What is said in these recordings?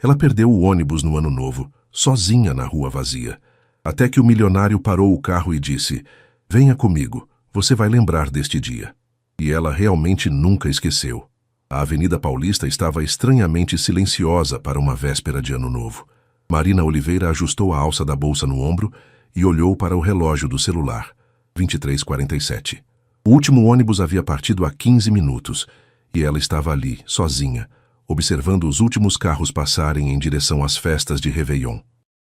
Ela perdeu o ônibus no Ano Novo, sozinha na rua vazia, até que o milionário parou o carro e disse: "Venha comigo, você vai lembrar deste dia." E ela realmente nunca esqueceu. A Avenida Paulista estava estranhamente silenciosa para uma véspera de Ano Novo. Marina Oliveira ajustou a alça da bolsa no ombro e olhou para o relógio do celular. 23h47. O último ônibus havia partido há 15 minutos e ela estava ali, sozinha, observando os últimos carros passarem em direção às festas de Réveillon.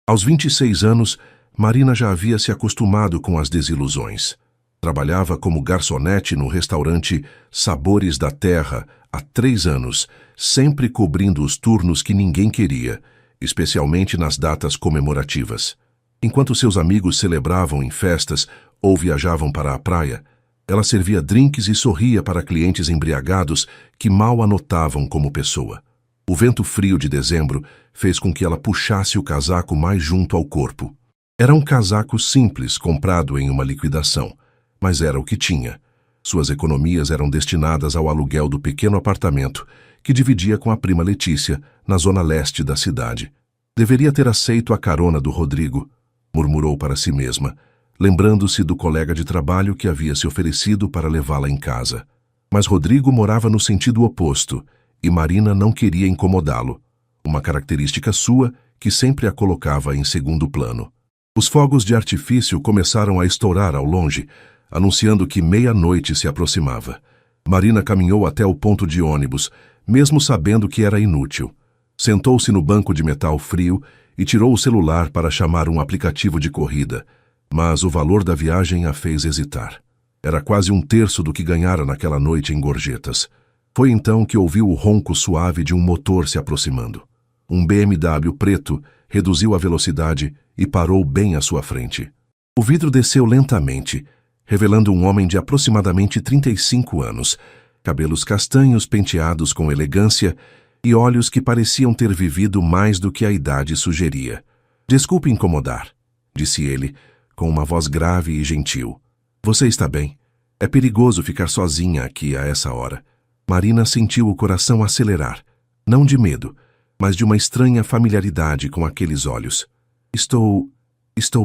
Aos 26 anos, Marina já havia se acostumado com as desilusões. Trabalhava como garçonete no restaurante Sabores da Terra há 3 anos, sempre cobrindo os turnos que ninguém queria, especialmente nas datas comemorativas. Enquanto seus amigos celebravam em festas ou viajavam para a praia, ela servia drinks e sorria para clientes embriagados que mal a notavam como pessoa. O vento frio de dezembro fez com que ela puxasse o casaco mais junto ao corpo. Era um casaco simples, comprado em uma liquidação, mas era o que tinha. Suas economias eram destinadas ao aluguel do pequeno apartamento que dividia com a prima Letícia, na zona leste da cidade. Deveria ter aceito a carona do Rodrigo, murmurou para si mesma, lembrando-se do colega de trabalho que havia se oferecido para levá-la em casa. Mas Rodrigo morava no sentido oposto e Marina não queria incomodá-lo, uma característica sua que sempre a colocava em segundo plano. Os fogos de artifício começaram a estourar ao longe, anunciando que meia-noite se aproximava. Marina caminhou até o ponto de ônibus, mesmo sabendo que era inútil. Sentou-se no banco de metal frio e tirou o celular para chamar um aplicativo de corrida, mas o valor da viagem a fez hesitar. Era quase 1/3 do que ganhara naquela noite em gorjetas. Foi então que ouviu o ronco suave de um motor se aproximando. Um BMW preto reduziu a velocidade e parou bem à sua frente. O vidro desceu lentamente, revelando um homem de aproximadamente 35 anos, cabelos castanhos penteados com elegância e olhos que pareciam ter vivido mais do que a idade sugeria. "Desculpe incomodar", disse ele, com uma voz grave e gentil. "Você está bem? É perigoso ficar sozinha aqui a essa hora." Marina sentiu o coração acelerar, não de medo, mas de uma estranha familiaridade com aqueles olhos. Estou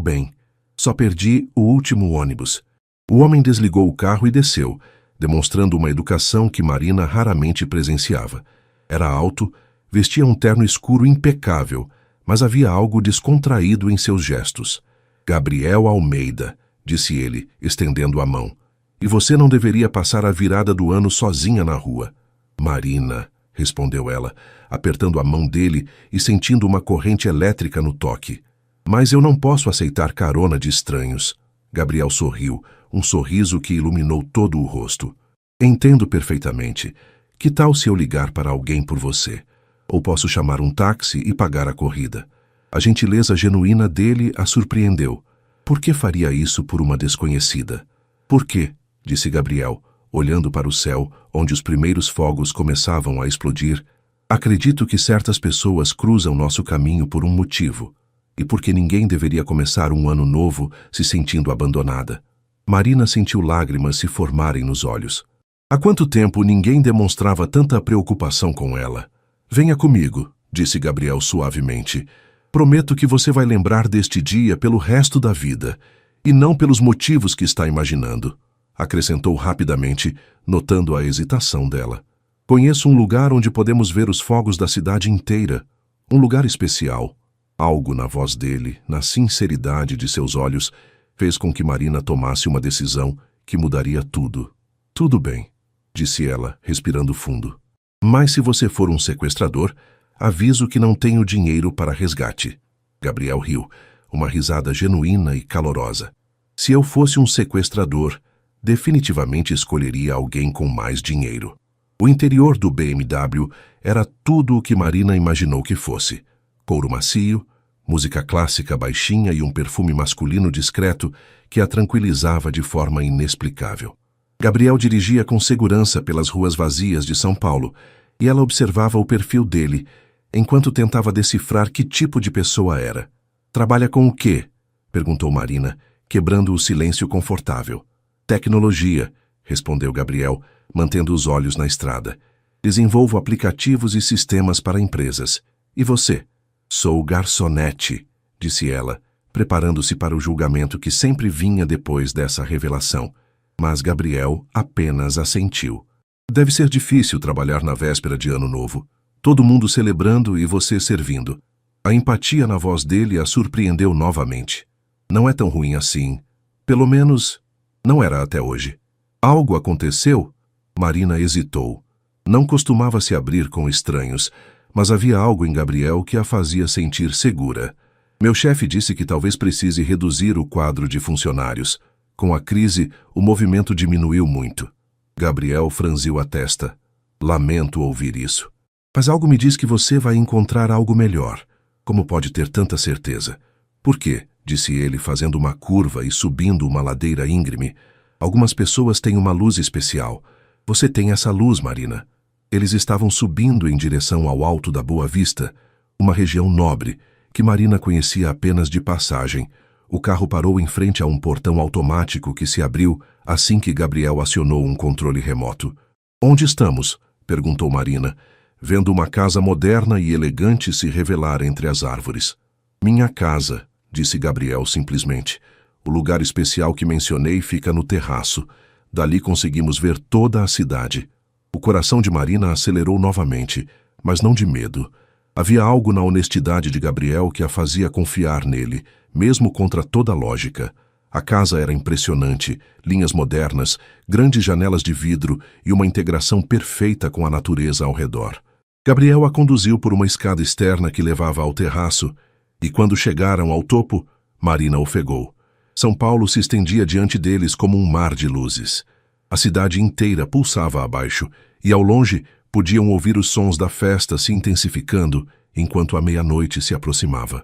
bem. Só perdi o último ônibus." O homem desligou o carro e desceu, demonstrando uma educação que Marina raramente presenciava. Era alto, vestia um terno escuro impecável, mas havia algo descontraído em seus gestos. "Gabriel Almeida", disse ele, estendendo a mão. "E você não deveria passar a virada do ano sozinha na rua." "Marina", respondeu ela, apertando a mão dele e sentindo uma corrente elétrica no toque. "Mas eu não posso aceitar carona de estranhos." Gabriel sorriu, um sorriso que iluminou todo o rosto. "Entendo perfeitamente. Que tal se eu ligar para alguém por você? Ou posso chamar um táxi e pagar a corrida?" A gentileza genuína dele a surpreendeu. Por que faria isso por uma desconhecida? "Por quê?", disse Gabriel, olhando para o céu, onde os primeiros fogos começavam a explodir. "Acredito que certas pessoas cruzam nosso caminho por um motivo, e porque ninguém deveria começar um ano novo se sentindo abandonada." Marina sentiu lágrimas se formarem nos olhos. Há quanto tempo ninguém demonstrava tanta preocupação com ela? "Venha comigo", disse Gabriel suavemente. "Prometo que você vai lembrar deste dia pelo resto da vida, e não pelos motivos que está imaginando", acrescentou rapidamente, notando a hesitação dela. "Conheço um lugar onde podemos ver os fogos da cidade inteira. Um lugar especial." Algo na voz dele, na sinceridade de seus olhos, fez com que Marina tomasse uma decisão que mudaria tudo. "Tudo bem", disse ela, respirando fundo. "Mas se você for um sequestrador, aviso que não tenho dinheiro para resgate." Gabriel riu, uma risada genuína e calorosa. "Se eu fosse um sequestrador, definitivamente escolheria alguém com mais dinheiro." O interior do BMW era tudo o que Marina imaginou que fosse. Couro macio, música clássica baixinha e um perfume masculino discreto que a tranquilizava de forma inexplicável. Gabriel dirigia com segurança pelas ruas vazias de São Paulo e ela observava o perfil dele, enquanto tentava decifrar que tipo de pessoa era. "Trabalha com o quê?", perguntou Marina, quebrando o silêncio confortável. "Tecnologia", respondeu Gabriel, mantendo os olhos na estrada. "Desenvolvo aplicativos e sistemas para empresas." E você? Sou garçonete, disse ela, preparando-se para o julgamento que sempre vinha depois dessa revelação. Mas Gabriel apenas assentiu. Deve ser difícil trabalhar na véspera de Ano Novo. Todo mundo celebrando e você servindo. A empatia na voz dele a surpreendeu novamente. Não é tão ruim assim. Pelo menos, não era até hoje. Algo aconteceu? Marina hesitou. Não costumava se abrir com estranhos, mas havia algo em Gabriel que a fazia sentir segura. Meu chefe disse que talvez precise reduzir o quadro de funcionários. Com a crise, o movimento diminuiu muito. Gabriel franziu a testa. Lamento ouvir isso. Mas algo me diz que você vai encontrar algo melhor. Como pode ter tanta certeza? Por quê? Disse ele, fazendo uma curva e subindo uma ladeira íngreme. Algumas pessoas têm uma luz especial. Você tem essa luz, Marina. Eles estavam subindo em direção ao Alto da Boa Vista, uma região nobre, que Marina conhecia apenas de passagem. O carro parou em frente a um portão automático que se abriu assim que Gabriel acionou um controle remoto. Onde estamos? Perguntou Marina, vendo uma casa moderna e elegante se revelar entre as árvores. Minha casa, disse Gabriel simplesmente. O lugar especial que mencionei fica no terraço. Dali conseguimos ver toda a cidade. O coração de Marina acelerou novamente, mas não de medo. Havia algo na honestidade de Gabriel que a fazia confiar nele, mesmo contra toda lógica. A casa era impressionante, linhas modernas, grandes janelas de vidro e uma integração perfeita com a natureza ao redor. Gabriel a conduziu por uma escada externa que levava ao terraço, e quando chegaram ao topo, Marina ofegou. São Paulo se estendia diante deles como um mar de luzes. A cidade inteira pulsava abaixo, e ao longe podiam ouvir os sons da festa se intensificando enquanto a meia-noite se aproximava.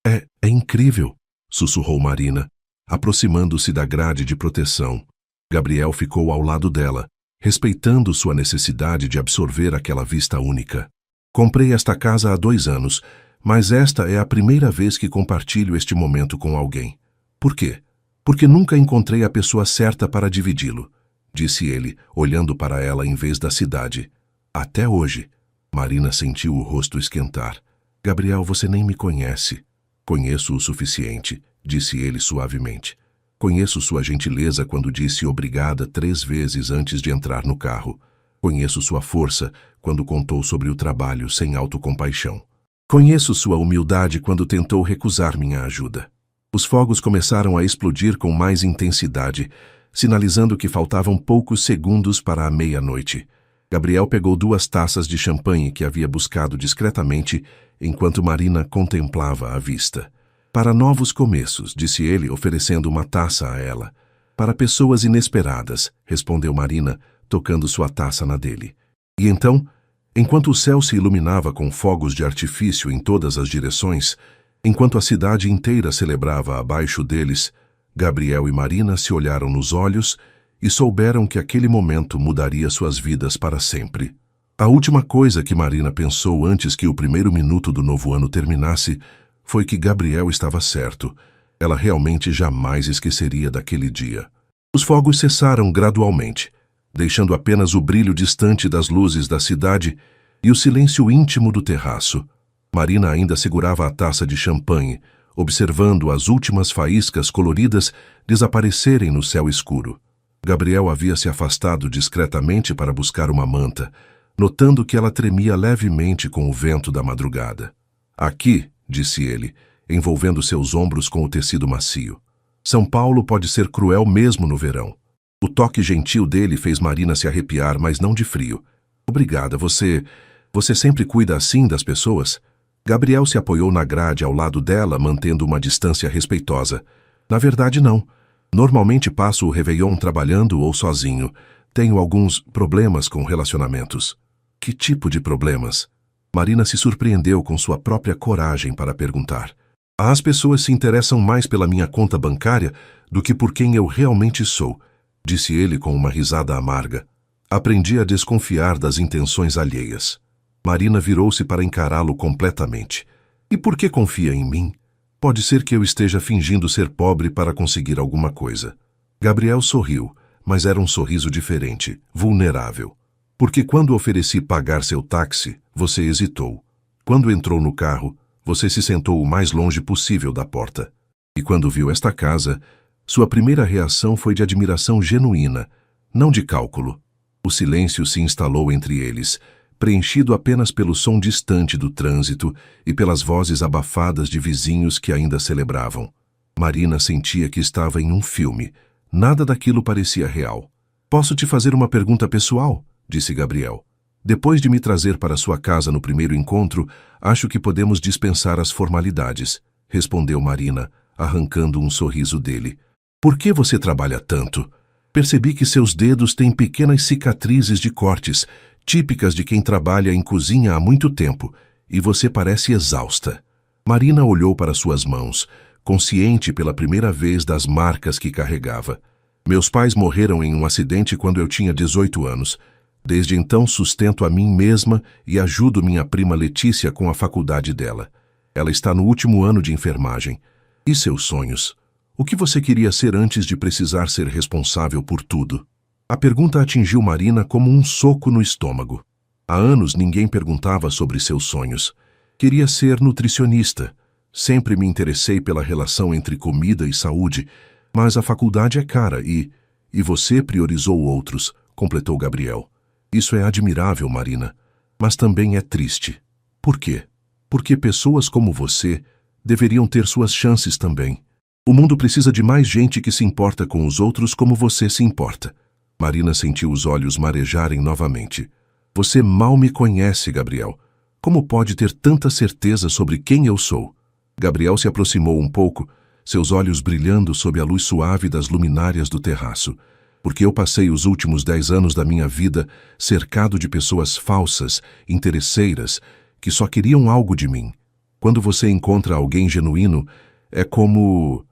É incrível, sussurrou Marina, aproximando-se da grade de proteção. Gabriel ficou ao lado dela, respeitando sua necessidade de absorver aquela vista única. Comprei esta casa há 2 anos, mas esta é a primeira vez que compartilho este momento com alguém. Por quê? Porque nunca encontrei a pessoa certa para dividi-lo, disse ele, olhando para ela em vez da cidade. Até hoje. Marina sentiu o rosto esquentar. Gabriel, você nem me conhece. Conheço o suficiente, disse ele suavemente. Conheço sua gentileza quando disse obrigada 3 vezes antes de entrar no carro. Conheço sua força quando contou sobre o trabalho sem autocompaixão. Conheço sua humildade quando tentou recusar minha ajuda. Os fogos começaram a explodir com mais intensidade, sinalizando que faltavam poucos segundos para a meia-noite. Gabriel pegou 2 taças de champanhe que havia buscado discretamente enquanto Marina contemplava a vista. Para novos começos, disse ele, oferecendo uma taça a ela. Para pessoas inesperadas, respondeu Marina, tocando sua taça na dele. E então, enquanto o céu se iluminava com fogos de artifício em todas as direções, enquanto a cidade inteira celebrava abaixo deles, Gabriel e Marina se olharam nos olhos e souberam que aquele momento mudaria suas vidas para sempre. A última coisa que Marina pensou antes que o primeiro minuto do novo ano terminasse foi que Gabriel estava certo. Ela realmente jamais esqueceria daquele dia. Os fogos cessaram gradualmente, deixando apenas o brilho distante das luzes da cidade e o silêncio íntimo do terraço. Marina ainda segurava a taça de champanhe, observando as últimas faíscas coloridas desaparecerem no céu escuro. Gabriel havia se afastado discretamente para buscar uma manta, notando que ela tremia levemente com o vento da madrugada. Aqui, disse ele, envolvendo seus ombros com o tecido macio. São Paulo pode ser cruel mesmo no verão. O toque gentil dele fez Marina se arrepiar, mas não de frio. Obrigada, você sempre cuida assim das pessoas? Gabriel se apoiou na grade ao lado dela, mantendo uma distância respeitosa. Na verdade, não. Normalmente passo o Réveillon trabalhando ou sozinho. Tenho alguns problemas com relacionamentos. Que tipo de problemas? Marina se surpreendeu com sua própria coragem para perguntar. As pessoas se interessam mais pela minha conta bancária do que por quem eu realmente sou, disse ele com uma risada amarga. Aprendi a desconfiar das intenções alheias. Marina virou-se para encará-lo completamente. E por que confia em mim? Pode ser que eu esteja fingindo ser pobre para conseguir alguma coisa. Gabriel sorriu, mas era um sorriso diferente, vulnerável. Porque quando ofereci pagar seu táxi, você hesitou. Quando entrou no carro, você se sentou o mais longe possível da porta. E quando viu esta casa, sua primeira reação foi de admiração genuína, não de cálculo. O silêncio se instalou entre eles, preenchido apenas pelo som distante do trânsito e pelas vozes abafadas de vizinhos que ainda celebravam. Marina sentia que estava em um filme. Nada daquilo parecia real. "Posso te fazer uma pergunta pessoal?", disse Gabriel. "Depois de me trazer para sua casa no primeiro encontro, acho que podemos dispensar as formalidades", respondeu Marina, arrancando um sorriso dele. "Por que você trabalha tanto? Percebi que seus dedos têm pequenas cicatrizes de cortes, típicas de quem trabalha em cozinha há muito tempo, e você parece exausta." Marina olhou para suas mãos, consciente pela primeira vez das marcas que carregava. "Meus pais morreram em um acidente quando eu tinha 18 anos. Desde então sustento a mim mesma e ajudo minha prima Letícia com a faculdade dela. Ela está no último ano de enfermagem. E seus sonhos? O que você queria ser antes de precisar ser responsável por tudo?" A pergunta atingiu Marina como um soco no estômago. Há anos ninguém perguntava sobre seus sonhos. Queria ser nutricionista. Sempre me interessei pela relação entre comida e saúde, mas a faculdade é cara e você priorizou outros, completou Gabriel. "Isso é admirável, Marina, mas também é triste." "Por quê?" "Porque pessoas como você deveriam ter suas chances também. O mundo precisa de mais gente que se importa com os outros como você se importa." Marina sentiu os olhos marejarem novamente. "Você mal me conhece, Gabriel. Como pode ter tanta certeza sobre quem eu sou?" Gabriel se aproximou um pouco, seus olhos brilhando sob a luz suave das luminárias do terraço. "Porque eu passei os últimos 10 anos da minha vida cercado de pessoas falsas, interesseiras, que só queriam algo de mim. Quando você encontra alguém genuíno, é como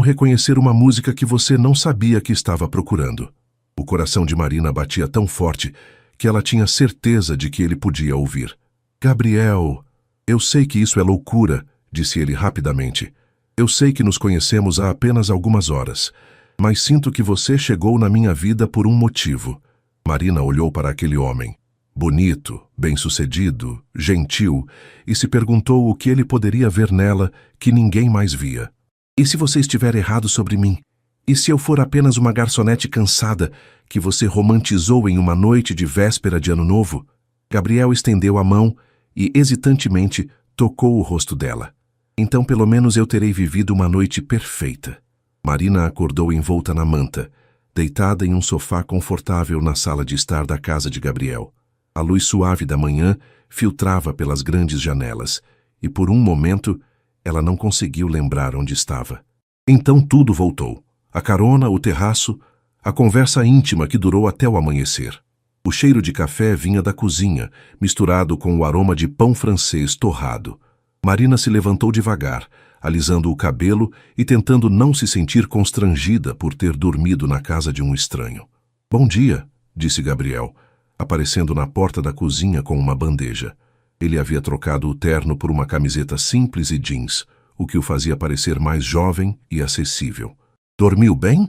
reconhecer uma música que você não sabia que estava procurando." O coração de Marina batia tão forte que ela tinha certeza de que ele podia ouvir. "Gabriel, eu sei que isso é loucura", disse ele rapidamente. "Eu sei que nos conhecemos há apenas algumas horas, mas sinto que você chegou na minha vida por um motivo." Marina olhou para aquele homem, bonito, bem-sucedido, gentil, e se perguntou o que ele poderia ver nela que ninguém mais via. "E se você estiver errado sobre mim? E se eu for apenas uma garçonete cansada que você romantizou em uma noite de véspera de Ano Novo?" Gabriel estendeu a mão e, hesitantemente, tocou o rosto dela. "Então pelo menos eu terei vivido uma noite perfeita." Marina acordou envolta na manta, deitada em um sofá confortável na sala de estar da casa de Gabriel. A luz suave da manhã filtrava pelas grandes janelas, e por um momento ela não conseguiu lembrar onde estava. Então tudo voltou. A carona, o terraço, a conversa íntima que durou até o amanhecer. O cheiro de café vinha da cozinha, misturado com o aroma de pão francês torrado. Marina se levantou devagar, alisando o cabelo e tentando não se sentir constrangida por ter dormido na casa de um estranho. "Bom dia", disse Gabriel, aparecendo na porta da cozinha com uma bandeja. Ele havia trocado o terno por uma camiseta simples e jeans, o que o fazia parecer mais jovem e acessível. "Dormiu bem?"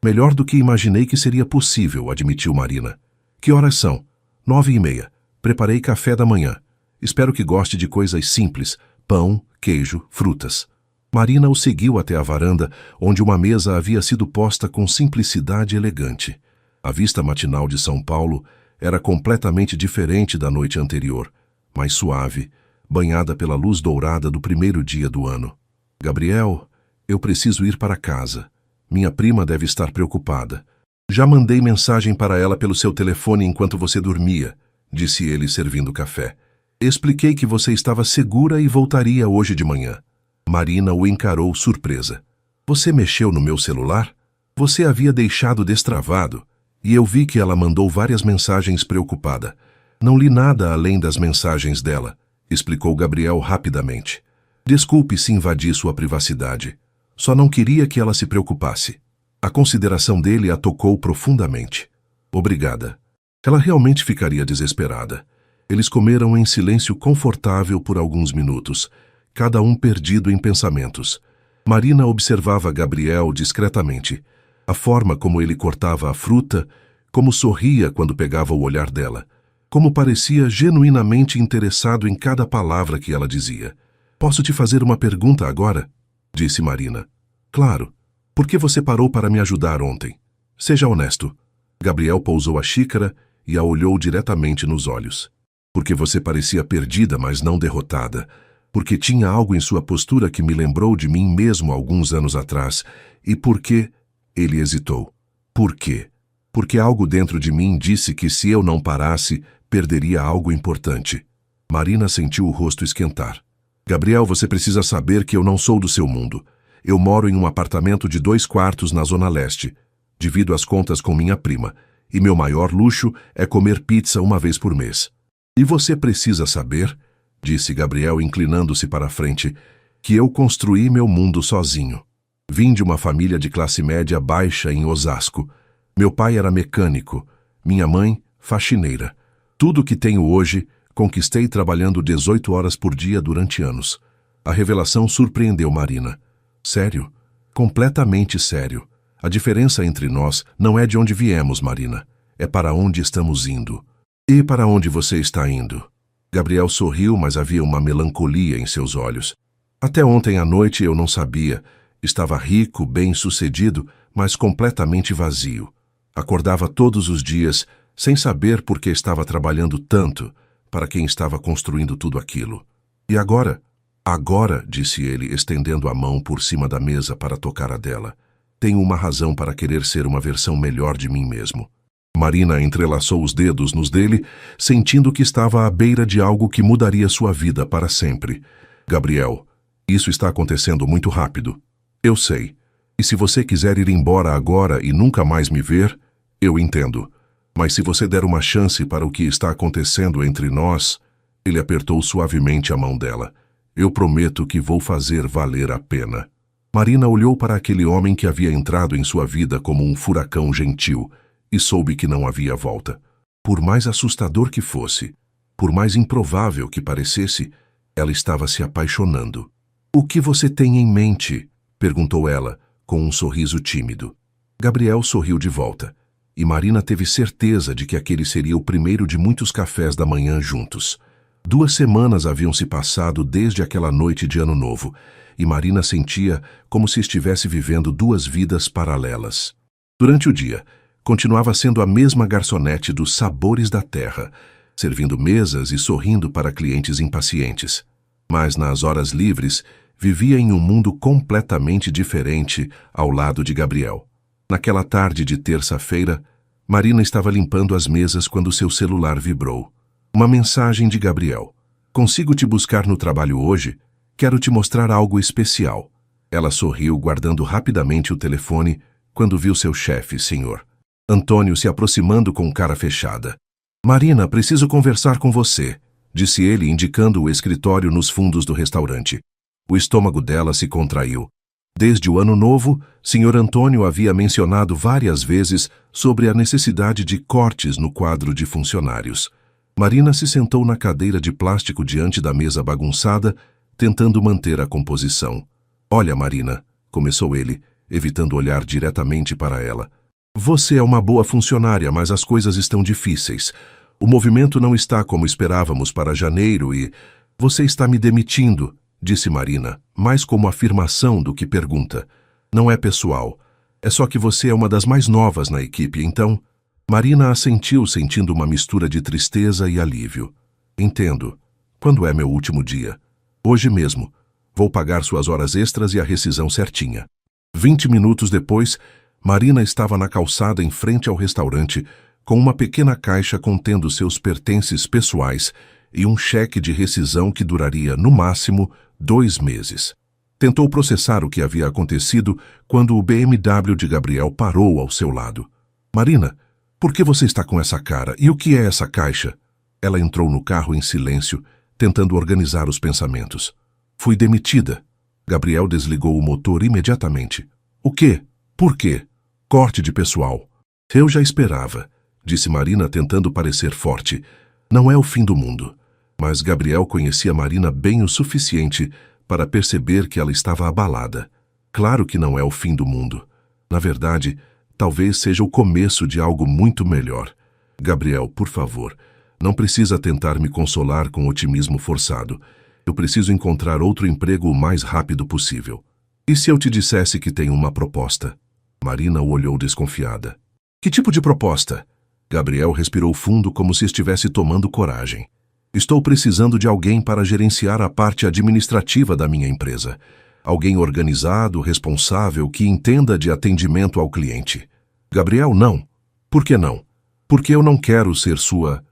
"Melhor do que imaginei que seria possível", admitiu Marina. "Que horas são?" 9:30. "Preparei café da manhã. Espero que goste de coisas simples, pão, queijo, frutas." Marina o seguiu até a varanda, onde uma mesa havia sido posta com simplicidade elegante. A vista matinal de São Paulo era completamente diferente da noite anterior, mais suave, banhada pela luz dourada do primeiro dia do ano. "Gabriel, eu preciso ir para casa. Minha prima deve estar preocupada. Já mandei mensagem para ela pelo seu telefone enquanto você dormia", disse ele servindo café. "Expliquei que você estava segura e voltaria hoje de manhã." Marina o encarou surpresa. "Você mexeu no meu celular? Você havia deixado destravado, e eu vi que ela mandou várias mensagens preocupada. Não li nada além das mensagens dela", explicou Gabriel rapidamente. "Desculpe se invadi sua privacidade. Só não queria que ela se preocupasse." A consideração dele a tocou profundamente. "Obrigada." Ela realmente ficaria desesperada. Eles comeram em silêncio confortável por alguns minutos, cada um perdido em pensamentos. Marina observava Gabriel discretamente. A forma como ele cortava a fruta, como sorria quando pegava o olhar dela, como parecia genuinamente interessado em cada palavra que ela dizia. Posso te fazer uma pergunta agora? Disse Marina. Claro. Por que você parou para me ajudar ontem? Seja honesto. Gabriel pousou a xícara e a olhou diretamente nos olhos. Porque você parecia perdida, mas não derrotada. Porque tinha algo em sua postura que me lembrou de mim mesmo alguns anos atrás. E por quê? Ele hesitou. Por quê? Porque algo dentro de mim disse que se eu não parasse, perderia algo importante. Marina sentiu o rosto esquentar. Gabriel, você precisa saber que eu não sou do seu mundo. Eu moro em um apartamento de 2 quartos na Zona Leste. Divido as contas com minha prima. E meu maior luxo é comer pizza uma vez por mês. E você precisa saber, disse Gabriel inclinando-se para a frente, que eu construí meu mundo sozinho. Vim de uma família de classe média baixa em Osasco. Meu pai era mecânico, minha mãe, faxineira. Tudo o que tenho hoje, conquistei trabalhando 18 horas por dia durante anos. A revelação surpreendeu Marina. Sério? Completamente sério. A diferença entre nós não é de onde viemos, Marina. É para onde estamos indo. E para onde você está indo? Gabriel sorriu, mas havia uma melancolia em seus olhos. Até ontem à noite eu não sabia. Estava rico, bem-sucedido, mas completamente vazio. Acordava todos os dias, sem saber por que estava trabalhando tanto, para quem estava construindo tudo aquilo. E agora? Agora, disse ele, estendendo a mão por cima da mesa para tocar a dela. Tenho uma razão para querer ser uma versão melhor de mim mesmo. Marina entrelaçou os dedos nos dele, sentindo que estava à beira de algo que mudaria sua vida para sempre. Gabriel, isso está acontecendo muito rápido. Eu sei. E se você quiser ir embora agora e nunca mais me ver, eu entendo. Mas se você der uma chance para o que está acontecendo entre nós... Ele apertou suavemente a mão dela. Eu prometo que vou fazer valer a pena. Marina olhou para aquele homem que havia entrado em sua vida como um furacão gentil e soube que não havia volta. Por mais assustador que fosse, por mais improvável que parecesse, ela estava se apaixonando. O que você tem em mente? Perguntou ela, com um sorriso tímido. Gabriel sorriu de volta, e Marina teve certeza de que aquele seria o primeiro de muitos cafés da manhã juntos. 2 semanas haviam se passado desde aquela noite de Ano Novo, e Marina sentia como se estivesse vivendo 2 vidas paralelas. Durante o dia, continuava sendo a mesma garçonete dos sabores da terra, servindo mesas e sorrindo para clientes impacientes. Mas nas horas livres, vivia em um mundo completamente diferente ao lado de Gabriel. Naquela tarde de terça-feira, Marina estava limpando as mesas quando seu celular vibrou. Uma mensagem de Gabriel. Consigo te buscar no trabalho hoje? Quero te mostrar algo especial. Ela sorriu, guardando rapidamente o telefone, quando viu seu chefe, senhor Antônio, se aproximando com cara fechada. Marina, preciso conversar com você, disse ele, indicando o escritório nos fundos do restaurante. O estômago dela se contraiu. Desde o Ano Novo, senhor Antônio havia mencionado várias vezes sobre a necessidade de cortes no quadro de funcionários. Marina se sentou na cadeira de plástico diante da mesa bagunçada, tentando manter a composição. Olha, Marina, começou ele, evitando olhar diretamente para ela. Você é uma boa funcionária, mas as coisas estão difíceis. O movimento não está como esperávamos para janeiro e... Você está me demitindo, disse Marina, mais como afirmação do que pergunta. Não é pessoal. É só que você é uma das mais novas na equipe, então... Marina assentiu, sentindo uma mistura de tristeza e alívio. Entendo. Quando é meu último dia? Hoje mesmo. Vou pagar suas horas extras e a rescisão certinha. 20 minutos depois, Marina estava na calçada em frente ao restaurante, com uma pequena caixa contendo seus pertences pessoais e um cheque de rescisão que duraria, no máximo, 2 meses. Tentou processar o que havia acontecido quando o BMW de Gabriel parou ao seu lado. Marina, por que você está com essa cara? E o que é essa caixa? Ela entrou no carro em silêncio, tentando organizar os pensamentos. Fui demitida. Gabriel desligou o motor imediatamente. O quê? Por quê? Corte de pessoal. Eu já esperava, disse Marina tentando parecer forte. Não é o fim do mundo. Mas Gabriel conhecia Marina bem o suficiente para perceber que ela estava abalada. Claro que não é o fim do mundo. Na verdade, talvez seja o começo de algo muito melhor. Gabriel, por favor, Não precisa tentar me consolar com otimismo forçado. Eu preciso encontrar outro emprego o mais rápido possível. E se eu te dissesse que tenho uma proposta? Marina o olhou desconfiada. Que tipo de proposta? Gabriel respirou fundo como se estivesse tomando coragem. Estou precisando de alguém para gerenciar a parte administrativa da minha empresa. Alguém organizado, responsável, que entenda de atendimento ao cliente. Gabriel, não. Por que não? Porque eu não quero ser sua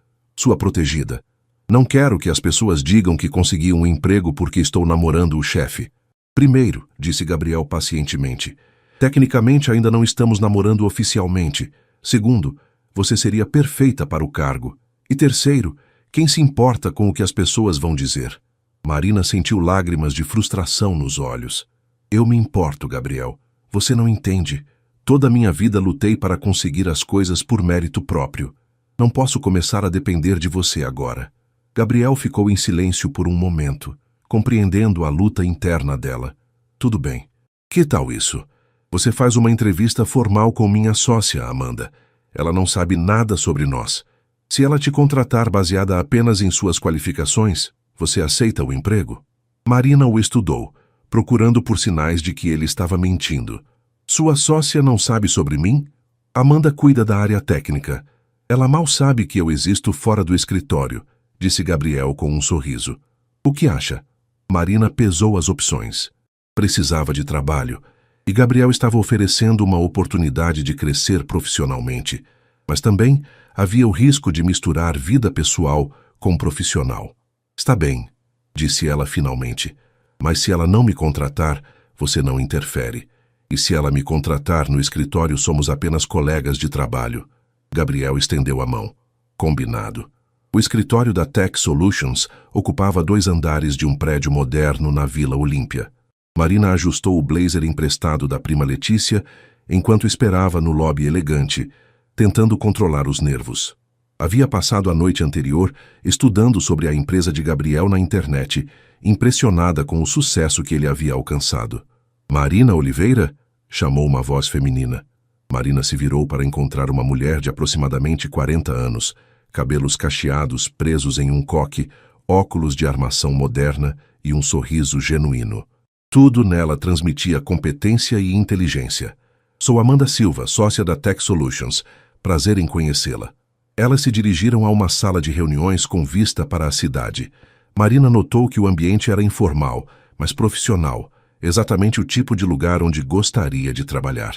protegida. Não quero que as pessoas digam que consegui um emprego porque estou namorando o chefe. Primeiro, disse Gabriel pacientemente, tecnicamente ainda não estamos namorando oficialmente. Segundo, você seria perfeita para o cargo. E terceiro, quem se importa com o que as pessoas vão dizer? Marina sentiu lágrimas de frustração nos olhos. Eu me importo, Gabriel. Você não entende. Toda a minha vida lutei para conseguir as coisas por mérito próprio. Não posso começar a depender de você agora. Gabriel ficou em silêncio por um momento, compreendendo a luta interna dela. Tudo bem. Que tal isso? Você faz uma entrevista formal com minha sócia, Amanda. Ela não sabe nada sobre nós. Se ela te contratar baseada apenas em suas qualificações, você aceita o emprego? Marina o estudou, procurando por sinais de que ele estava mentindo. Sua sócia não sabe sobre mim? Amanda cuida da área técnica. Ela mal sabe que eu existo fora do escritório, disse Gabriel com um sorriso. O que acha? Marina pesou as opções. Precisava de trabalho, e Gabriel estava oferecendo uma oportunidade de crescer profissionalmente, mas também havia o risco de misturar vida pessoal com profissional. Está bem, disse ela finalmente, mas se ela não me contratar, você não interfere. E se ela me contratar no escritório, somos apenas colegas de trabalho. Gabriel estendeu a mão. Combinado. O escritório da Tech Solutions ocupava 2 andares de um prédio moderno na Vila Olímpia. Marina ajustou o blazer emprestado da prima Letícia enquanto esperava no lobby elegante, tentando controlar os nervos. Havia passado a noite anterior estudando sobre a empresa de Gabriel na internet, impressionada com o sucesso que ele havia alcançado. Marina Oliveira? Chamou uma voz feminina. Marina se virou para encontrar uma mulher de aproximadamente 40 anos, cabelos cacheados presos em um coque, óculos de armação moderna e um sorriso genuíno. Tudo nela transmitia competência e inteligência. Sou Amanda Silva, sócia da Tech Solutions. Prazer em conhecê-la. Elas se dirigiram a uma sala de reuniões com vista para a cidade. Marina notou que o ambiente era informal, mas profissional, exatamente o tipo de lugar onde gostaria de trabalhar.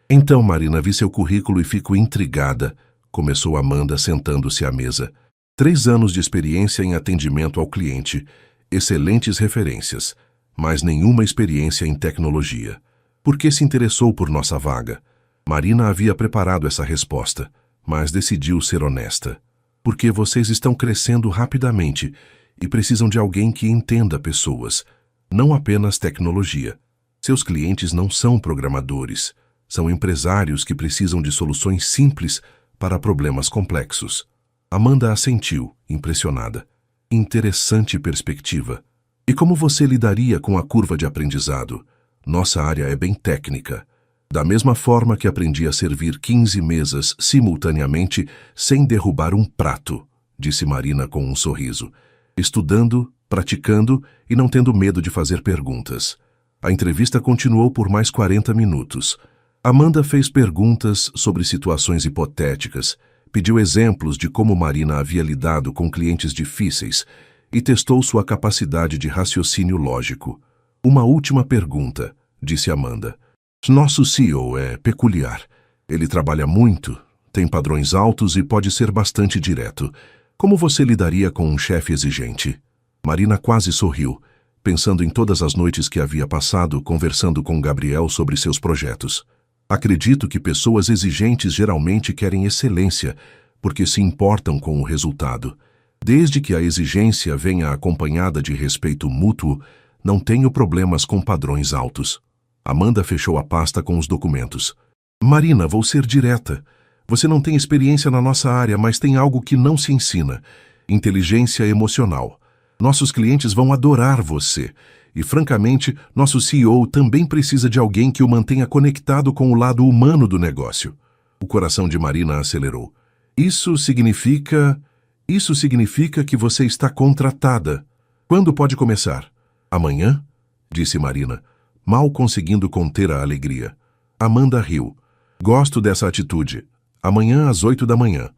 Então, Marina, vi seu currículo e fico intrigada, começou Amanda sentando-se à mesa. 3 anos de experiência em atendimento ao cliente, excelentes referências, mas nenhuma experiência em tecnologia. Por que se interessou por nossa vaga? Marina havia preparado essa resposta, mas decidiu ser honesta. Porque vocês estão crescendo rapidamente e precisam de alguém que entenda pessoas, não apenas tecnologia. Seus clientes não são programadores, são empresários que precisam de soluções simples para problemas complexos. Amanda assentiu, impressionada. Interessante perspectiva. E como você lidaria com a curva de aprendizado? Nossa área é bem técnica. Da mesma forma que aprendi a servir 15 mesas simultaneamente sem derrubar um prato, disse Marina com um sorriso. Estudando, praticando e não tendo medo de fazer perguntas. A entrevista continuou por mais 40 minutos. Amanda fez perguntas sobre situações hipotéticas, pediu exemplos de como Marina havia lidado com clientes difíceis e testou sua capacidade de raciocínio lógico. Uma última pergunta, disse Amanda. Nosso CEO é peculiar. Ele trabalha muito, tem padrões altos e pode ser bastante direto. Como você lidaria com um chefe exigente? Marina quase sorriu, pensando em todas as noites que havia passado conversando com Gabriel sobre seus projetos. Acredito que pessoas exigentes geralmente querem excelência, porque se importam com o resultado. Desde que a exigência venha acompanhada de respeito mútuo, não tenho problemas com padrões altos. Amanda fechou a pasta com os documentos. Marina, vou ser direta. Você não tem experiência na nossa área, mas tem algo que não se ensina. Inteligência emocional. Nossos clientes vão adorar você. E, francamente, nosso CEO também precisa de alguém que o mantenha conectado com o lado humano do negócio. O coração de Marina acelerou. Isso significa... Isso significa que você está contratada. Quando pode começar? Amanhã? Disse Marina, mal conseguindo conter a alegria. Amanda riu. Gosto dessa atitude. Amanhã às 8 da manhã.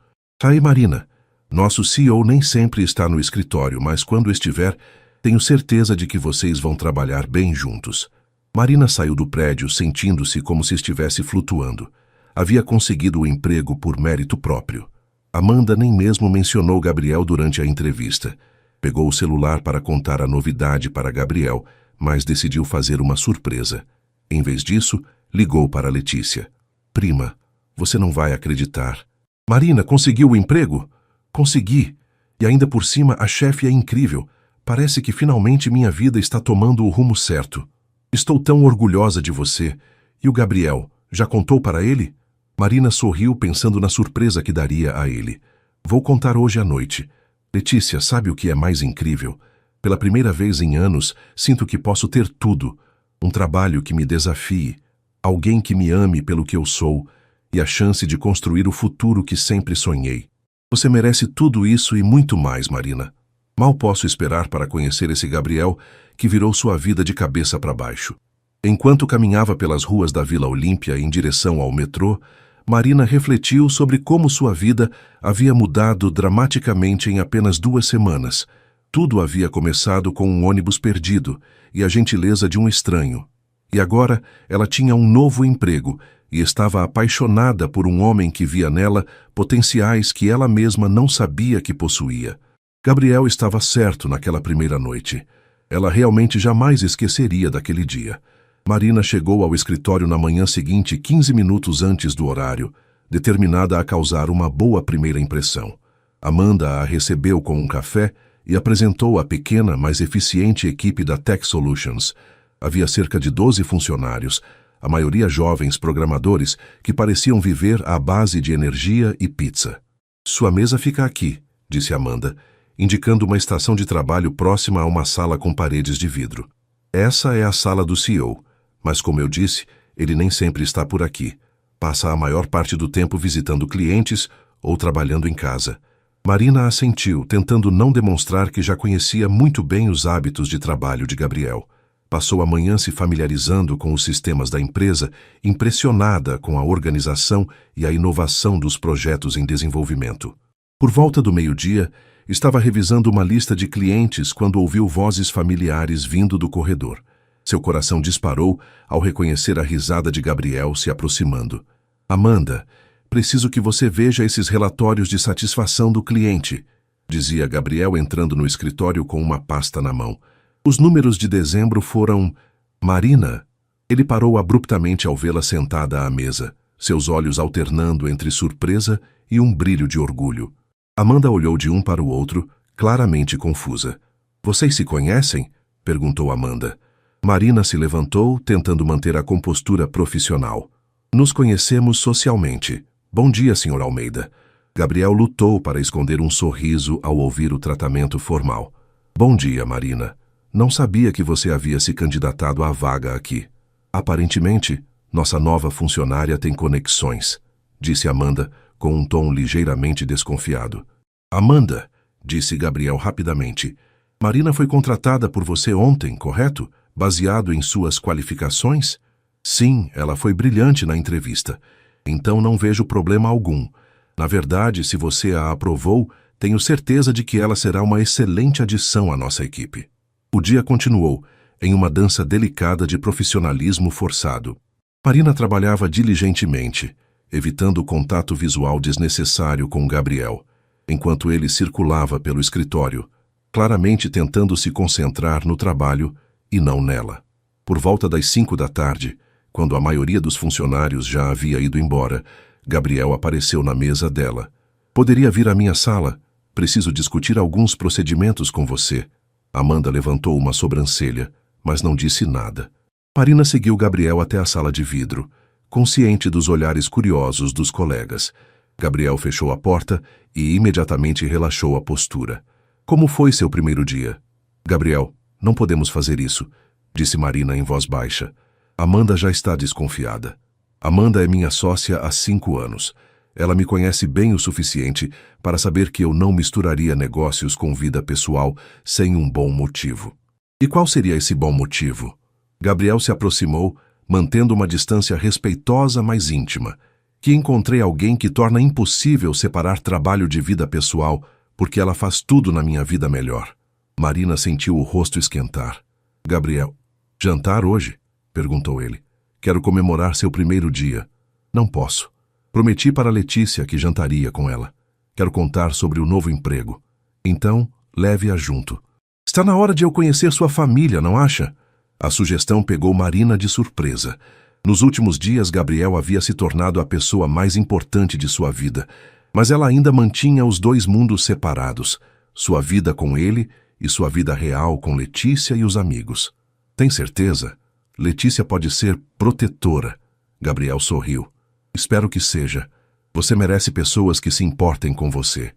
Aí, Marina. Nosso CEO nem sempre está no escritório, mas quando estiver, tenho certeza de que vocês vão trabalhar bem juntos. Marina saiu do prédio sentindo-se como se estivesse flutuando. Havia conseguido o emprego por mérito próprio. Amanda nem mesmo mencionou Gabriel durante a entrevista. Pegou o celular para contar a novidade para Gabriel, mas decidiu fazer uma surpresa. Em vez disso, ligou para Letícia. Prima, você não vai acreditar. Marina, conseguiu o emprego? Consegui. E ainda por cima, a chefe é incrível. Parece que finalmente minha vida está tomando o rumo certo. Estou tão orgulhosa de você. E o Gabriel, já contou para ele? Marina sorriu pensando na surpresa que daria a ele. Vou contar hoje à noite. Letícia, sabe o que é mais incrível? Pela primeira vez em anos, sinto que posso ter tudo. Um trabalho que me desafie, alguém que me ame pelo que eu sou e a chance de construir o futuro que sempre sonhei. Você merece tudo isso e muito mais, Marina. Mal posso esperar para conhecer esse Gabriel que virou sua vida de cabeça para baixo. Enquanto caminhava pelas ruas da Vila Olímpia em direção ao metrô, Marina refletiu sobre como sua vida havia mudado dramaticamente em apenas 2 semanas. Tudo havia começado com um ônibus perdido e a gentileza de um estranho. E agora ela tinha um novo emprego e estava apaixonada por um homem que via nela potenciais que ela mesma não sabia que possuía. Gabriel estava certo naquela primeira noite. Ela realmente jamais esqueceria daquele dia. Marina chegou ao escritório na manhã seguinte 15 minutos antes do horário, determinada a causar uma boa primeira impressão. Amanda a recebeu com um café e apresentou a pequena, mas eficiente equipe da Tech Solutions. Havia cerca de 12 funcionários, a maioria jovens programadores que pareciam viver à base de energia e pizza. Sua mesa fica aqui, disse Amanda, indicando uma estação de trabalho próxima a uma sala com paredes de vidro. Essa é a sala do CEO, mas como eu disse, ele nem sempre está por aqui. Passa a maior parte do tempo visitando clientes ou trabalhando em casa. Marina assentiu, tentando não demonstrar que já conhecia muito bem os hábitos de trabalho de Gabriel. Passou a manhã se familiarizando com os sistemas da empresa, impressionada com a organização e a inovação dos projetos em desenvolvimento. Por volta do meio-dia, estava revisando uma lista de clientes quando ouviu vozes familiares vindo do corredor. Seu coração disparou ao reconhecer a risada de Gabriel se aproximando. Amanda, preciso que você veja esses relatórios de satisfação do cliente, dizia Gabriel entrando no escritório com uma pasta na mão. Os números de dezembro foram... Marina? Ele parou abruptamente ao vê-la sentada à mesa, seus olhos alternando entre surpresa e um brilho de orgulho. Amanda olhou de um para o outro, claramente confusa. Vocês se conhecem? Perguntou Amanda. Marina se levantou, tentando manter a compostura profissional. Nos conhecemos socialmente. Bom dia, Sr. Almeida. Gabriel lutou para esconder um sorriso ao ouvir o tratamento formal. Bom dia, Marina. Não sabia que você havia se candidatado à vaga aqui. Aparentemente, nossa nova funcionária tem conexões, disse Amanda, com um tom ligeiramente desconfiado. Amanda, disse Gabriel rapidamente, Marina foi contratada por você ontem, correto? Baseado em suas qualificações? Sim, ela foi brilhante na entrevista. Então não vejo problema algum. Na verdade, se você a aprovou, tenho certeza de que ela será uma excelente adição à nossa equipe. O dia continuou, em uma dança delicada de profissionalismo forçado. Marina trabalhava diligentemente, evitando o contato visual desnecessário com Gabriel, enquanto ele circulava pelo escritório, claramente tentando se concentrar no trabalho e não nela. Por volta das 5 da tarde, quando a maioria dos funcionários já havia ido embora, Gabriel apareceu na mesa dela. Poderia vir à minha sala? Preciso discutir alguns procedimentos com você. Amanda levantou uma sobrancelha, mas não disse nada. Marina seguiu Gabriel até a sala de vidro, consciente dos olhares curiosos dos colegas. Gabriel fechou a porta e imediatamente relaxou a postura. Como foi seu primeiro dia? Gabriel, não podemos fazer isso, disse Marina em voz baixa. Amanda já está desconfiada. Amanda é minha sócia há 5 anos. Ela me conhece bem o suficiente para saber que eu não misturaria negócios com vida pessoal sem um bom motivo. E qual seria esse bom motivo? Gabriel se aproximou, mantendo uma distância respeitosa, mas íntima. Que encontrei alguém que torna impossível separar trabalho de vida pessoal, porque ela faz tudo na minha vida melhor. Marina sentiu o rosto esquentar. Gabriel, jantar hoje? Perguntou ele. Quero comemorar seu primeiro dia. Não posso. Prometi para Letícia que jantaria com ela. Quero contar sobre o novo emprego. Então, leve-a junto. Está na hora de eu conhecer sua família, não acha? A sugestão pegou Marina de surpresa. Nos últimos dias, Gabriel havia se tornado a pessoa mais importante de sua vida, mas ela ainda mantinha os dois mundos separados, sua vida com ele e sua vida real com Letícia e os amigos. Tem certeza? Letícia pode ser protetora. Gabriel sorriu. Espero que seja. Você merece pessoas que se importem com você.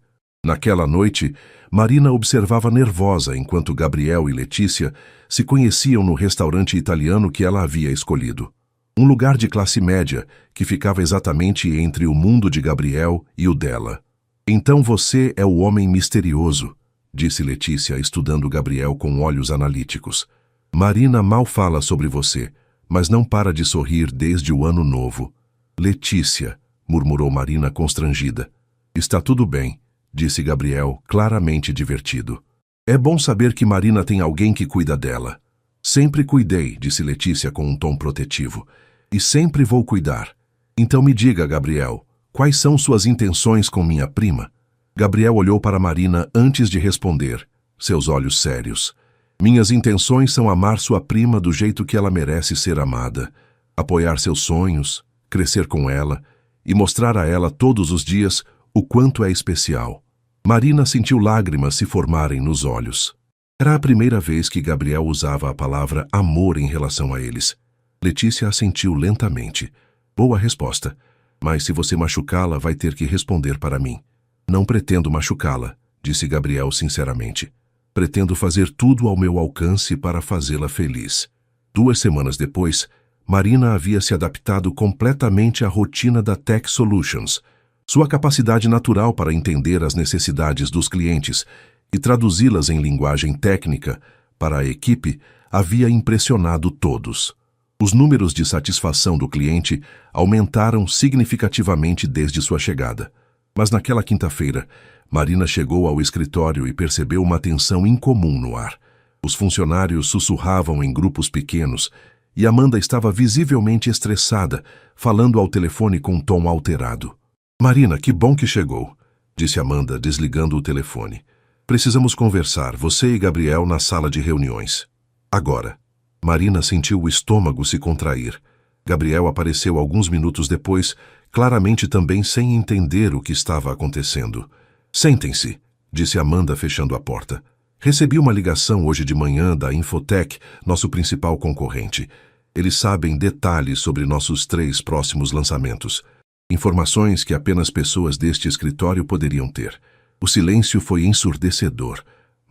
Naquela noite, Marina observava nervosa enquanto Gabriel e Letícia se conheciam no restaurante italiano que ela havia escolhido. Um lugar de classe média que ficava exatamente entre o mundo de Gabriel e o dela. Então você é o homem misterioso, disse Letícia, estudando Gabriel com olhos analíticos. Marina mal fala sobre você, mas não para de sorrir desde o ano novo. Letícia, murmurou Marina constrangida. Está tudo bem, disse Gabriel, claramente divertido. É bom saber que Marina tem alguém que cuida dela. Sempre cuidei, disse Letícia com um tom protetivo. E sempre vou cuidar. Então me diga, Gabriel, quais são suas intenções com minha prima? Gabriel olhou para Marina antes de responder, seus olhos sérios. Minhas intenções são amar sua prima do jeito que ela merece ser amada, apoiar seus sonhos, crescer com ela e mostrar a ela todos os dias o quanto é especial. Marina sentiu lágrimas se formarem nos olhos. Era a primeira vez que Gabriel usava a palavra amor em relação a eles. Letícia assentiu lentamente. Boa resposta. Mas se você machucá-la, vai ter que responder para mim. Não pretendo machucá-la, disse Gabriel sinceramente. Pretendo fazer tudo ao meu alcance para fazê-la feliz. 2 semanas depois, Marina havia se adaptado completamente à rotina da Tech Solutions. Sua capacidade natural para entender as necessidades dos clientes e traduzi-las em linguagem técnica para a equipe havia impressionado todos. Os números de satisfação do cliente aumentaram significativamente desde sua chegada. Mas naquela quinta-feira, Marina chegou ao escritório e percebeu uma tensão incomum no ar. Os funcionários sussurravam em grupos pequenos e Amanda estava visivelmente estressada, falando ao telefone com um tom alterado. Marina, que bom que chegou, disse Amanda, desligando o telefone. Precisamos conversar, você e Gabriel, na sala de reuniões. Agora. Marina sentiu o estômago se contrair. Gabriel apareceu alguns minutos depois, claramente também sem entender o que estava acontecendo. Sentem-se, disse Amanda, fechando a porta. Recebi uma ligação hoje de manhã da Infotech, nosso principal concorrente. Eles sabem detalhes sobre nossos 3 próximos lançamentos. Informações que apenas pessoas deste escritório poderiam ter. O silêncio foi ensurdecedor.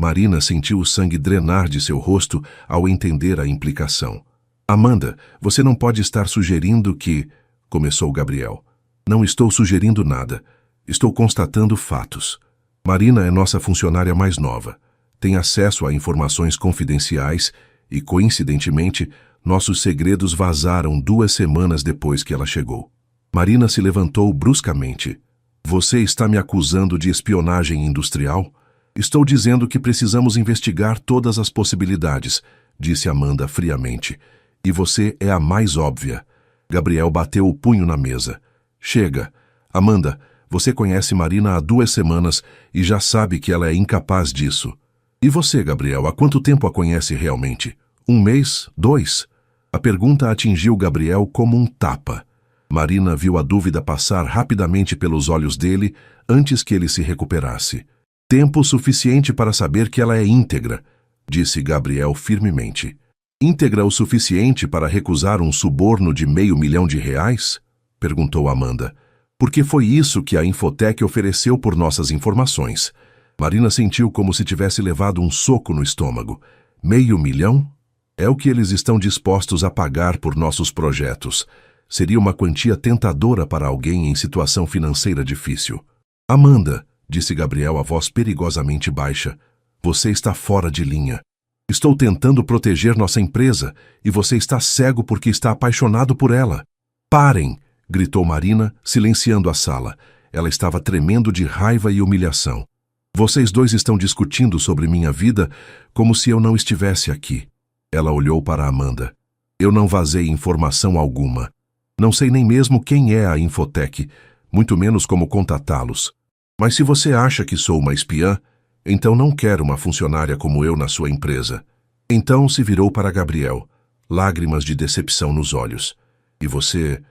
Marina sentiu o sangue drenar de seu rosto ao entender a implicação. Amanda, você não pode estar sugerindo que... Começou Gabriel. Não estou sugerindo nada. Estou constatando fatos. Marina é nossa funcionária mais nova. Tem acesso a informações confidenciais e, coincidentemente, nossos segredos vazaram 2 semanas depois que ela chegou. Marina se levantou bruscamente. Você está me acusando de espionagem industrial? Estou dizendo que precisamos investigar todas as possibilidades, disse Amanda friamente. E você é a mais óbvia. Gabriel bateu o punho na mesa. Chega. Amanda, você conhece Marina há 2 semanas e já sabe que ela é incapaz disso. E você, Gabriel, há quanto tempo a conhece realmente? 1 mês? 2? A pergunta atingiu Gabriel como um tapa. Marina viu a dúvida passar rapidamente pelos olhos dele antes que ele se recuperasse. Tempo suficiente para saber que ela é íntegra, disse Gabriel firmemente. Íntegra o suficiente para recusar um suborno de R$500 mil? Perguntou Amanda. Porque foi isso que a Infotech ofereceu por nossas informações. Marina sentiu como se tivesse levado um soco no estômago. R$500 mil? É o que eles estão dispostos a pagar por nossos projetos. Seria uma quantia tentadora para alguém em situação financeira difícil. Amanda, disse Gabriel a voz perigosamente baixa, você está fora de linha. Estou tentando proteger nossa empresa e você está cego porque está apaixonado por ela. Parem! Gritou Marina, silenciando a sala. Ela estava tremendo de raiva e humilhação. Vocês dois estão discutindo sobre minha vida como se eu não estivesse aqui. Ela olhou para Amanda. Eu não vazei informação alguma. Não sei nem mesmo quem é a Infotec, muito menos como contatá-los. Mas se você acha que sou uma espiã, então não quero uma funcionária como eu na sua empresa. Então se virou para Gabriel, lágrimas de decepção nos olhos. E você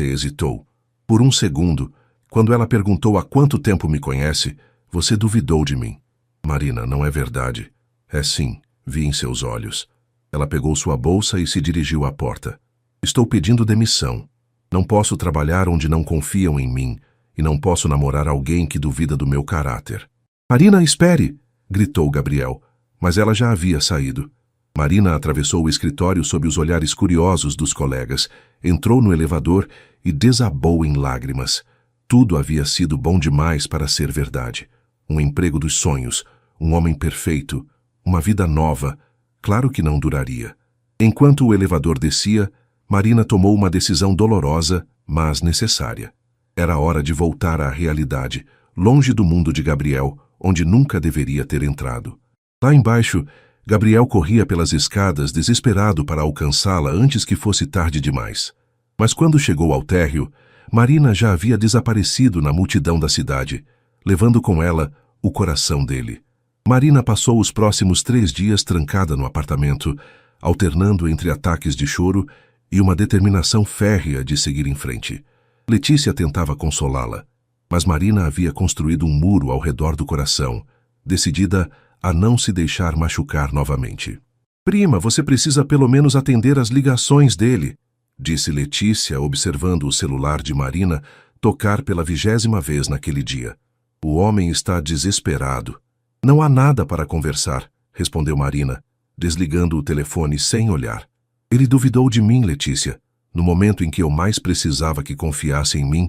hesitou. Por um segundo, quando ela perguntou há quanto tempo me conhece, você duvidou de mim. Marina, não é verdade. É sim, vi em seus olhos. Ela pegou sua bolsa e se dirigiu à porta. Estou pedindo demissão. Não posso trabalhar onde não confiam em mim e não posso namorar alguém que duvida do meu caráter. Marina, espere! Gritou Gabriel, mas ela já havia saído. Marina atravessou o escritório sob os olhares curiosos dos colegas, entrou no elevador e desabou em lágrimas. Tudo havia sido bom demais para ser verdade. Um emprego dos sonhos, um homem perfeito, uma vida nova. Claro que não duraria. Enquanto o elevador descia, Marina tomou uma decisão dolorosa, mas necessária. Era hora de voltar à realidade, longe do mundo de Gabriel, onde nunca deveria ter entrado. Lá embaixo, Gabriel corria pelas escadas desesperado para alcançá-la antes que fosse tarde demais. Mas quando chegou ao térreo, Marina já havia desaparecido na multidão da cidade, levando com ela o coração dele. Marina passou os próximos 3 dias trancada no apartamento, alternando entre ataques de choro e uma determinação férrea de seguir em frente. Letícia tentava consolá-la, mas Marina havia construído um muro ao redor do coração, decidida a não se deixar machucar novamente. Prima, você precisa pelo menos atender às ligações dele, disse Letícia, observando o celular de Marina tocar pela 20ª vez naquele dia. O homem está desesperado. Não há nada para conversar, respondeu Marina, desligando o telefone sem olhar. Ele duvidou de mim, Letícia. No momento em que eu mais precisava que confiasse em mim,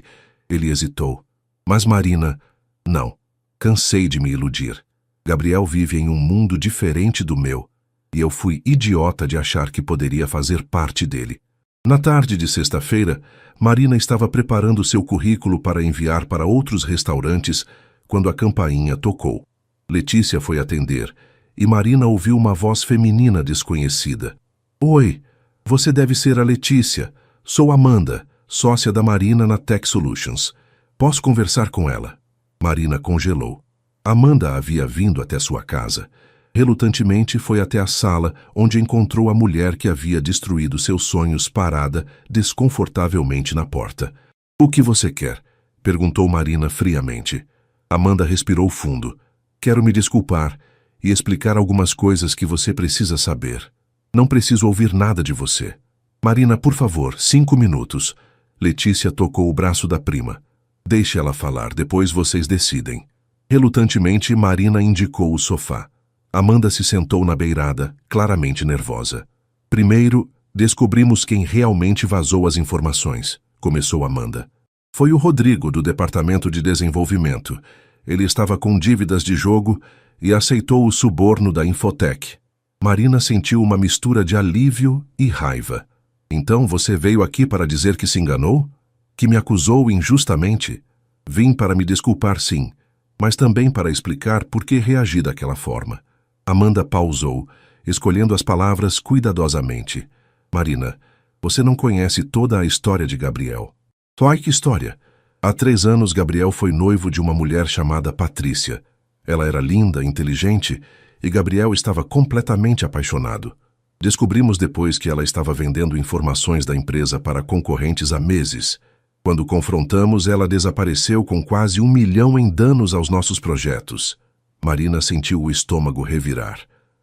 ele hesitou. Mas Marina, não. Cansei de me iludir. Gabriel vive em um mundo diferente do meu, e eu fui idiota de achar que poderia fazer parte dele. Na tarde de sexta-feira, Marina estava preparando seu currículo para enviar para outros restaurantes quando a campainha tocou. Letícia foi atender, e Marina ouviu uma voz feminina desconhecida. Oi, você deve ser a Letícia. Sou Amanda, sócia da Marina na Tech Solutions. Posso conversar com ela? Marina congelou. Amanda havia vindo até sua casa. Relutantemente foi até a sala, onde encontrou a mulher que havia destruído seus sonhos parada desconfortavelmente na porta. O que você quer? Perguntou Marina friamente. Amanda respirou fundo. Quero me desculpar e explicar algumas coisas que você precisa saber. Não preciso ouvir nada de você. Marina, por favor, 5 minutos. Letícia tocou o braço da prima. Deixe ela falar, depois vocês decidem. Relutantemente, Marina indicou o sofá. Amanda se sentou na beirada, claramente nervosa. Primeiro, descobrimos quem realmente vazou as informações, começou Amanda. Foi o Rodrigo, do Departamento de Desenvolvimento. Ele estava com dívidas de jogo e aceitou o suborno da Infotec. Marina sentiu uma mistura de alívio e raiva. Então você veio aqui para dizer que se enganou? Que me acusou injustamente? Vim para me desculpar, sim, mas também para explicar por que reagi daquela forma. Amanda pausou, escolhendo as palavras cuidadosamente. Marina, você não conhece toda a história de Gabriel. Ai, que história? Há 3 anos, Gabriel foi noivo de uma mulher chamada Patrícia. Ela era linda, inteligente, e Gabriel estava completamente apaixonado. Descobrimos depois que ela estava vendendo informações da empresa para concorrentes há meses. Quando confrontamos, ela desapareceu com quase 1 milhão em danos aos nossos projetos. Marina sentiu o estômago revirar.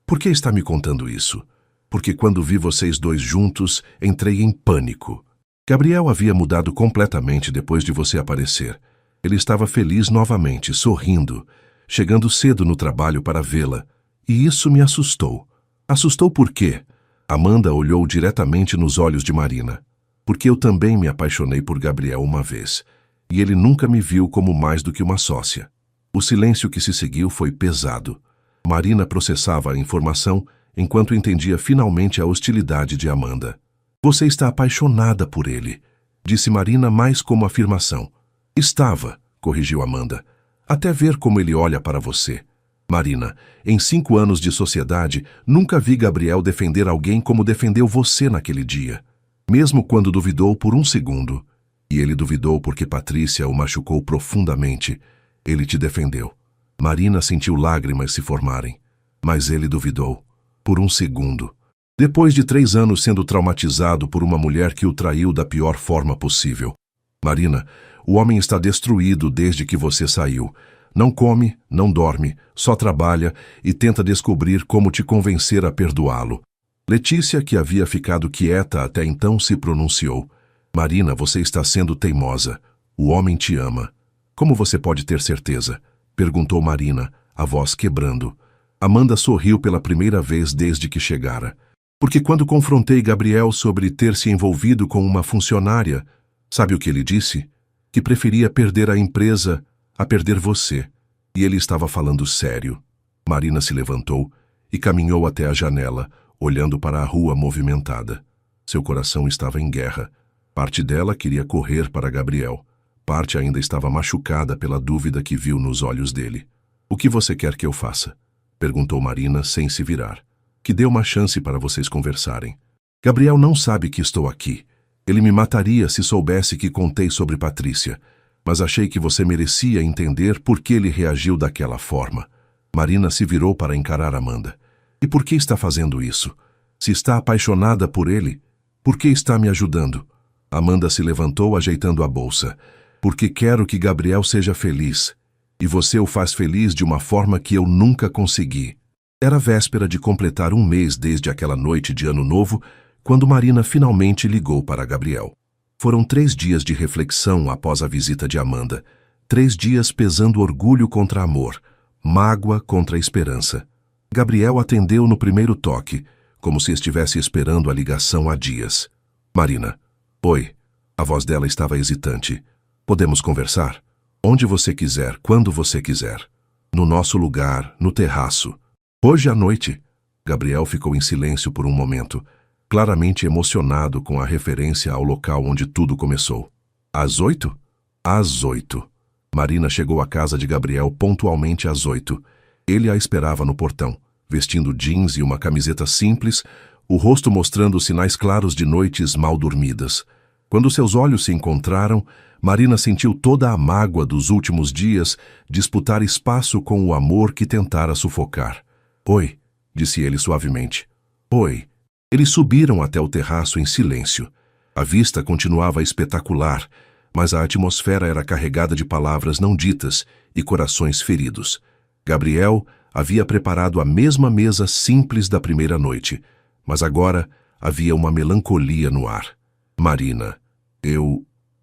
Por que está me contando isso? Porque quando vi vocês dois juntos, entrei em pânico. Gabriel havia mudado completamente depois de você aparecer. Ele estava feliz novamente, sorrindo, chegando cedo no trabalho para vê-la. E isso me assustou. Assustou por quê? Amanda olhou diretamente nos olhos de Marina. Porque eu também me apaixonei por Gabriel uma vez, e ele nunca me viu como mais do que uma sócia. O silêncio que se seguiu foi pesado. Marina processava a informação enquanto entendia finalmente a hostilidade de Amanda. Você está apaixonada por ele, disse Marina mais como afirmação. Estava, corrigiu Amanda, até ver como ele olha para você. Marina, em 5 anos de sociedade, nunca vi Gabriel defender alguém como defendeu você naquele dia. Mesmo quando duvidou por um segundo. E ele duvidou porque Patrícia o machucou profundamente. Ele te defendeu. Marina sentiu lágrimas se formarem. Mas ele duvidou. Por um segundo. Depois de 3 anos sendo traumatizado por uma mulher que o traiu da pior forma possível. Marina, o homem está destruído desde que você saiu. Não come, não dorme, só trabalha e tenta descobrir como te convencer a perdoá-lo. Letícia, que havia ficado quieta até então, se pronunciou. Marina, você está sendo teimosa. O homem te ama. Como você pode ter certeza? Perguntou Marina, a voz quebrando. Amanda sorriu pela primeira vez desde que chegara. Porque quando confrontei Gabriel sobre ter se envolvido com uma funcionária, sabe o que ele disse? Que preferia perder a empresa a perder você. E ele estava falando sério. Marina se levantou e caminhou até a janela, olhando para a rua movimentada. Seu coração estava em guerra. Parte dela queria correr para Gabriel. Parte ainda estava machucada pela dúvida que viu nos olhos dele. O que você quer que eu faça? Perguntou Marina sem se virar. Que dê uma chance para vocês conversarem. Gabriel não sabe que estou aqui. Ele me mataria se soubesse que contei sobre Patrícia. Mas achei que você merecia entender por que ele reagiu daquela forma. Marina se virou para encarar Amanda. E por que está fazendo isso? Se está apaixonada por ele, por que está me ajudando? Amanda se levantou ajeitando a bolsa. Porque quero que Gabriel seja feliz. E você o faz feliz de uma forma que eu nunca consegui. Era véspera de completar 1 mês desde aquela noite de Ano Novo, quando Marina finalmente ligou para Gabriel. Foram 3 dias de reflexão após a visita de Amanda. 3 dias pesando orgulho contra amor, mágoa contra esperança. Gabriel atendeu no primeiro toque, como se estivesse esperando a ligação há dias. Marina. Oi. A voz dela estava hesitante. Podemos conversar? Onde você quiser, quando você quiser. No nosso lugar, no terraço. Hoje à noite. Gabriel ficou em silêncio por um momento, claramente emocionado com a referência ao local onde tudo começou. Às 8? Às 8. Marina chegou à casa de Gabriel pontualmente às 8. Ele a esperava no portão, vestindo jeans e uma camiseta simples, o rosto mostrando sinais claros de noites mal dormidas. Quando seus olhos se encontraram, Marina sentiu toda a mágoa dos últimos dias disputar espaço com o amor que tentara sufocar. Oi, disse ele suavemente. Oi. Eles subiram até o terraço em silêncio. A vista continuava espetacular, mas a atmosfera era carregada de palavras não ditas e corações feridos. Gabriel havia preparado a mesma mesa simples da primeira noite, mas agora havia uma melancolia no ar. Marina,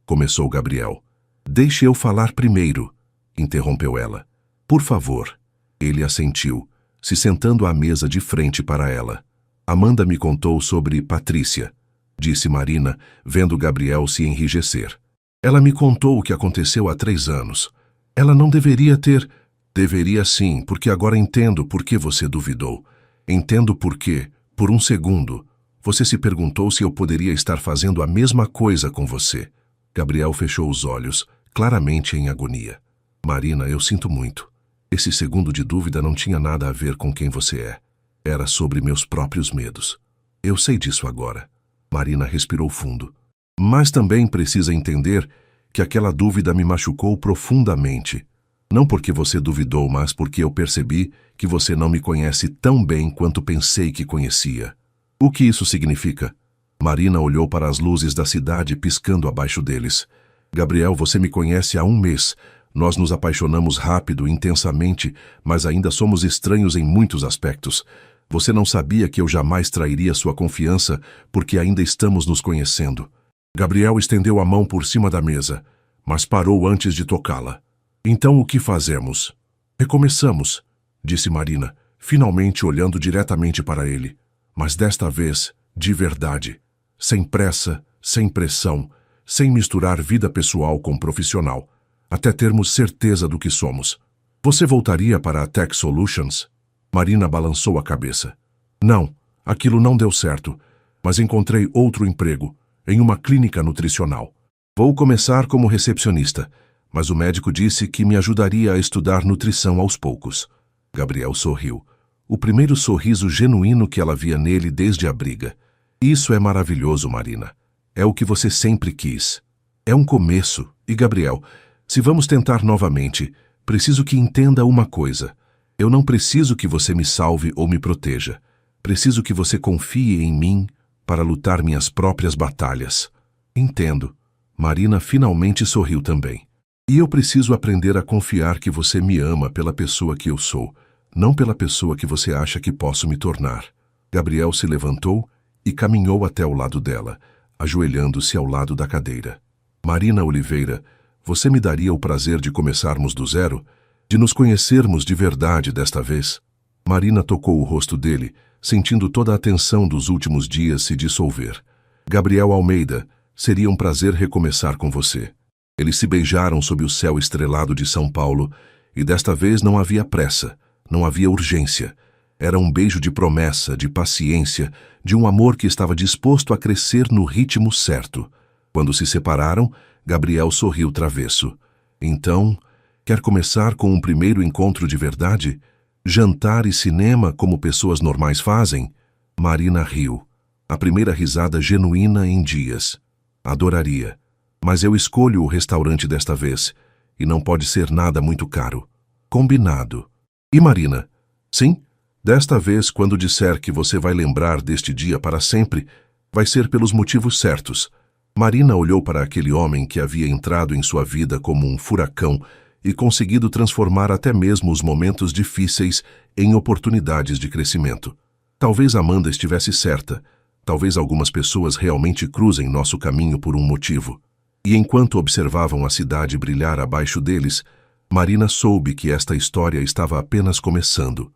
começou Gabriel. Deixe eu falar primeiro, interrompeu ela. Por favor. Ele assentiu, se sentando à mesa de frente para ela. Amanda me contou sobre Patrícia, disse Marina, vendo Gabriel se enrijecer. Ela me contou o que aconteceu há 3 anos. Ela não deveria ter... Deveria sim, porque agora entendo por que você duvidou. Entendo por que, por um segundo, você se perguntou se eu poderia estar fazendo a mesma coisa com você. Gabriel fechou os olhos, claramente em agonia. Marina, eu sinto muito. Esse segundo de dúvida não tinha nada a ver com quem você é. Era sobre meus próprios medos. Eu sei disso agora. Marina respirou fundo. Mas também precisa entender que aquela dúvida me machucou profundamente. Não porque você duvidou, mas porque eu percebi que você não me conhece tão bem quanto pensei que conhecia. O que isso significa? Marina olhou para as luzes da cidade piscando abaixo deles. Gabriel, você me conhece há 1 mês. Nós nos apaixonamos rápido, intensamente, mas ainda somos estranhos em muitos aspectos. Você não sabia que eu jamais trairia sua confiança porque ainda estamos nos conhecendo. Gabriel estendeu a mão por cima da mesa, mas parou antes de tocá-la. Então o que fazemos? Recomeçamos, disse Marina, finalmente olhando diretamente para ele. Mas desta vez, de verdade. Sem pressa, sem pressão, sem misturar vida pessoal com profissional, até termos certeza do que somos. Você voltaria para a Tech Solutions? Marina balançou a cabeça. Não, aquilo não deu certo, mas encontrei outro emprego, em uma clínica nutricional. Vou começar como recepcionista, mas o médico disse que me ajudaria a estudar nutrição aos poucos. Gabriel sorriu. O primeiro sorriso genuíno que ela via nele desde a briga. Isso é maravilhoso, Marina. É o que você sempre quis. É um começo. E, Gabriel, se vamos tentar novamente, preciso que entenda uma coisa. Eu não preciso que você me salve ou me proteja. Preciso que você confie em mim para lutar minhas próprias batalhas. Entendo. Marina finalmente sorriu também. E eu preciso aprender a confiar que você me ama pela pessoa que eu sou, não pela pessoa que você acha que posso me tornar. Gabriel se levantou e caminhou até o lado dela, ajoelhando-se ao lado da cadeira. Marina Oliveira, você me daria o prazer de começarmos do zero? De nos conhecermos de verdade desta vez? Marina tocou o rosto dele, sentindo toda a tensão dos últimos dias se dissolver. Gabriel Almeida, seria um prazer recomeçar com você. Eles se beijaram sob o céu estrelado de São Paulo, e desta vez não havia pressa, não havia urgência. Era um beijo de promessa, de paciência, de um amor que estava disposto a crescer no ritmo certo. Quando se separaram, Gabriel sorriu travesso. Então, quer começar com um primeiro encontro de verdade? Jantar e cinema como pessoas normais fazem? Marina riu. A primeira risada genuína em dias. Adoraria. Mas eu escolho o restaurante desta vez, e não pode ser nada muito caro. Combinado. E Marina? Sim, desta vez, quando disser que você vai lembrar deste dia para sempre, vai ser pelos motivos certos. Marina olhou para aquele homem que havia entrado em sua vida como um furacão e conseguido transformar até mesmo os momentos difíceis em oportunidades de crescimento. Talvez Amanda estivesse certa. Talvez algumas pessoas realmente cruzem nosso caminho por um motivo. E enquanto observavam a cidade brilhar abaixo deles, Marina soube que esta história estava apenas começando.